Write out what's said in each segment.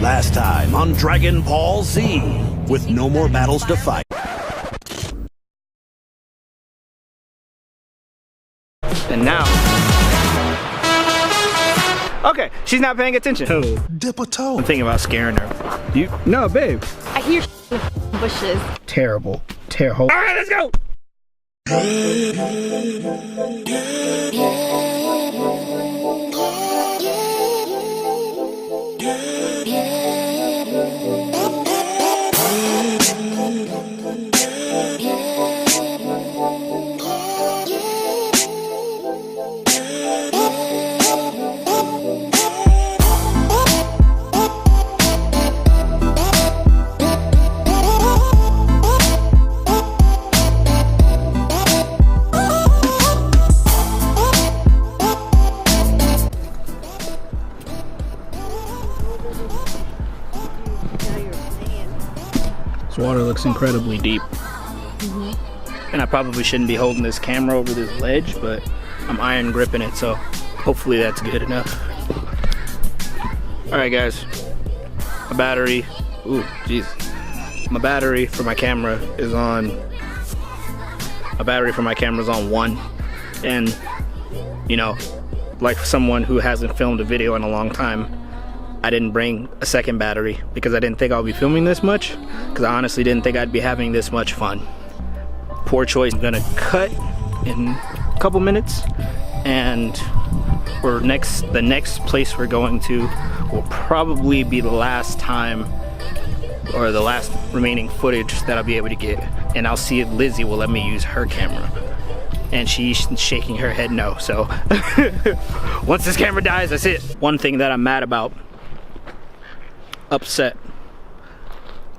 Last time on Dragon Ball Z, with no more battles to fight. And now... Okay, she's not paying attention. Oh. Dip a toe. I'm thinking about scaring her. You? No, babe. I hear in the bushes. Terrible. Terrible. All right, let's go. This water looks incredibly deep. And I probably shouldn't be holding this camera over this ledge, but I'm iron gripping it, so hopefully that's good enough. All right, guys, my battery, ooh, jeez. My battery for my camera is on, on 1. And, you know, like someone who hasn't filmed a video in a long time, I didn't bring a second battery because I didn't think I'll be filming this much, because I honestly didn't think I'd be having this much fun. Poor choice. I'm gonna cut in a couple minutes, and the next place we're going to will probably be the last time, or the last remaining footage that I'll be able to get, and I'll see if Lizzie will let me use her camera. And she's shaking her head no, so once this camera dies, that's it. One thing that I'm mad about, upset,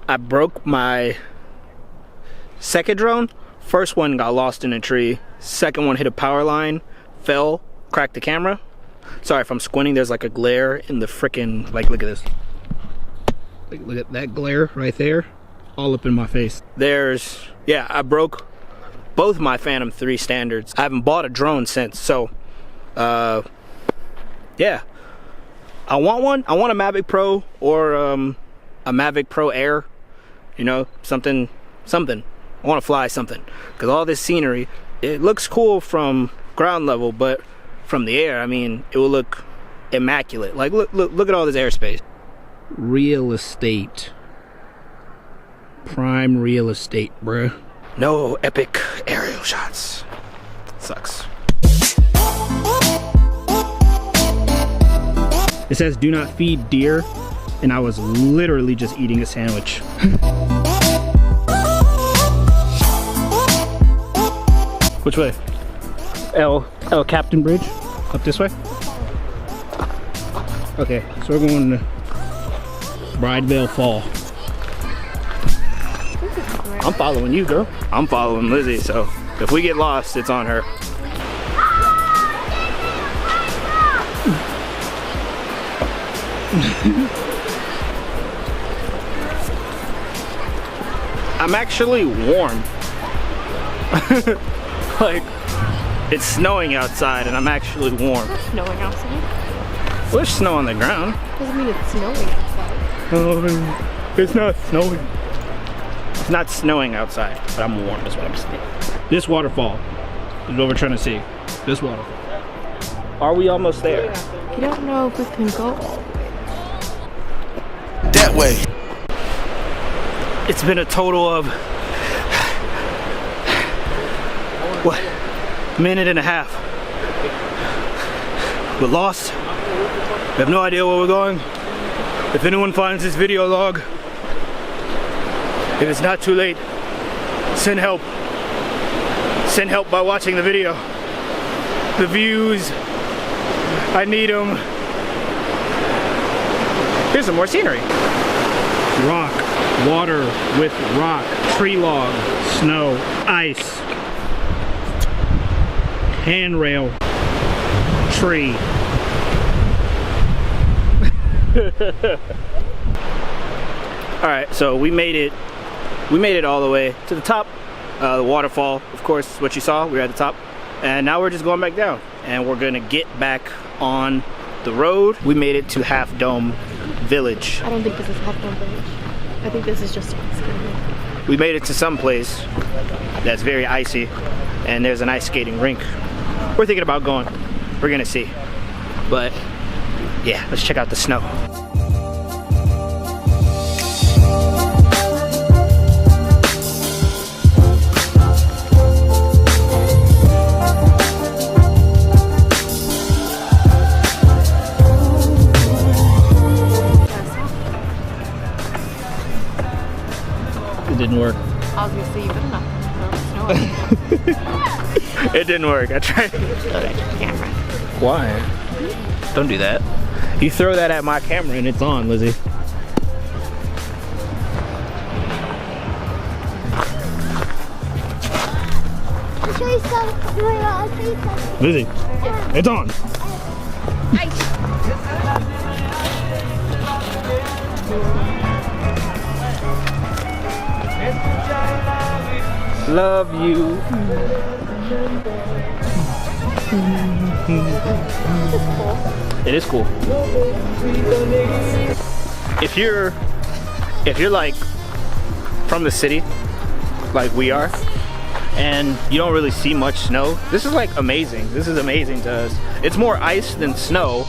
I broke my second drone. First one got lost in a tree, second one hit a power line, fell, cracked the camera. Sorry if I'm squinting, there's like a glare in the frickin', like, look at this. Look at that glare right there, all up in my face. Yeah, I broke both my Phantom 3 standards. I haven't bought a drone since, so yeah. I want one. I want a Mavic Pro or a Mavic Pro Air, you know, something. I want to fly something, because all this scenery, it looks cool from ground level, but from the air, I mean, it will look immaculate. Like, look at all this airspace. Real estate. Prime real estate, bruh. No epic aerial shots. Sucks. It says do not feed deer, and I was literally just eating a sandwich. Which way? El Captain Bridge? Up this way? Okay, so we're going to Bridevale Fall. I'm following you, girl. I'm following Lizzie, so if we get lost, it's on her. I'm actually warm. Like, it's snowing outside and I'm actually warm. It's snowing outside. Well, there's snow on the ground. Doesn't mean it's snowing outside. Oh, it's not snowing. It's not snowing outside, but I'm warm is what I'm saying. This waterfall is what we're trying to see. This waterfall. Are we almost there? You don't know if we can go That way. It's been a total of, what, minute and a half. We're lost. We have no idea where we're going. If anyone finds this video log, if it's not too late, send help. Send help by watching the video. The views, I need them. Here's some more scenery. Rock, water with rock, tree log, snow, ice, handrail, tree. All right, so we made it all the way to the top. The waterfall, of course, what you saw, we were at the top. And now we're just going back down. And we're gonna get back on the road. We made it to Half Dome Village. I don't think this is Half Dome Village. I think this is just ice skating. We made it to some place that's very icy, and there's an ice skating rink. We're thinking about going. We're gonna see. But yeah, let's check out the snow. It didn't work. I was gonna say you good enough. No, It didn't work. I tried. camera. Why? Don't do that. You throw that at my camera and it's on, Lizzie. I'll show you some. I'll show you some. Lizzie, it's on. Love you. It is cool. If you're like from the city, like we are, and you don't really see much snow, this is like amazing. This is amazing to us. It's more ice than snow,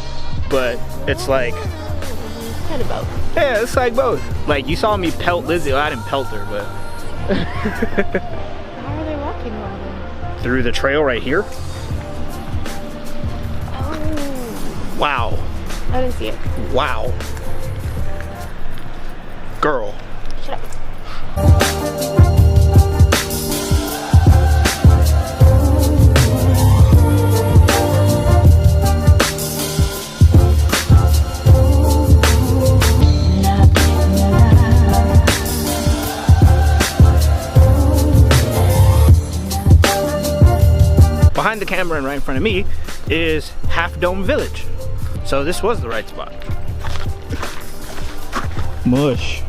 but it's like Kind of both. yeah, it's like both. Like you saw me pelt Lizzie. Well, I didn't pelt her, but How are they walking over there? through the trail right here. Oh. Wow. I didn't see it. Wow. Girl. Shut up. Behind the camera and right in front of me is Half Dome Village. So this was the right spot. Mush.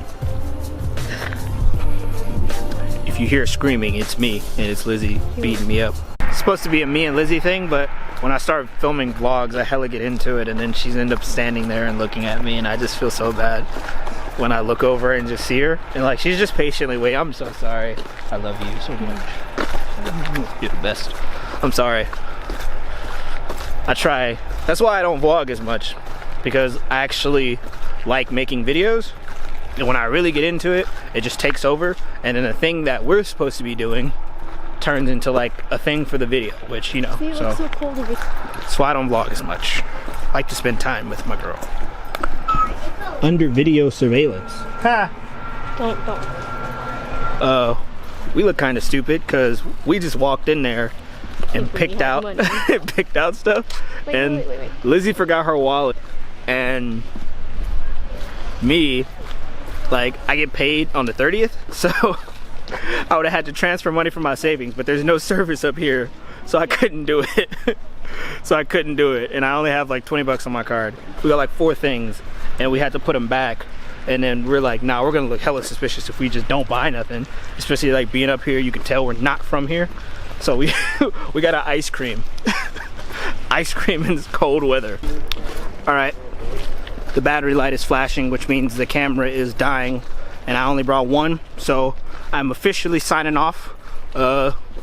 If you hear screaming, it's me and it's Lizzie beating me up. It's supposed to be a me and Lizzie thing, but when I start filming vlogs, I hella get into it, and then she's end up standing there and looking at me, and I just feel so bad when I look over and just see her. And like, she's just patiently waiting. I'm so sorry. I love you so much. You're the best. I'm sorry. I try. That's why I don't vlog as much, because I actually like making videos, and when I really get into it, it just takes over, and then the thing that we're supposed to be doing turns into like a thing for the video, which, you know, See, it looks so cold over here. that's why I don't vlog as much. I like to spend time with my girl. Under video surveillance. Ha! Don't. We look kind of stupid because we just walked in there and Think we picked have out money. picked out stuff, Wait, and wait. Lizzie forgot her wallet, and me, like, I get paid on the 30th, so I would have had to transfer money from my savings, but there's no service up here, so I couldn't do it. And I only have like 20 bucks on my card. We got like 4 things, and we had to put them back. And then we're like, nah, we're gonna look hella suspicious if we just don't buy nothing. Especially like being up here, you can tell we're not from here. So we we got an ice cream. Ice cream in this cold weather. All right, the battery light is flashing, which means the camera is dying, and I only brought one, so I'm officially signing off.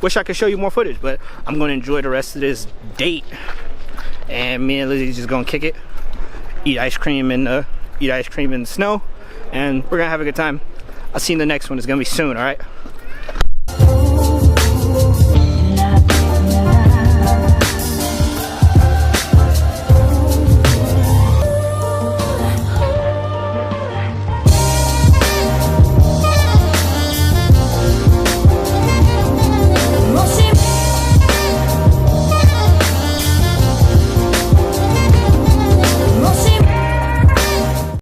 Wish I could show you more footage, but I'm gonna enjoy the rest of this date. And me and Lizzie's just gonna kick it, eat ice cream in the snow, and we're gonna have a good time. I'll see you in the next one. It's gonna be soon, all right?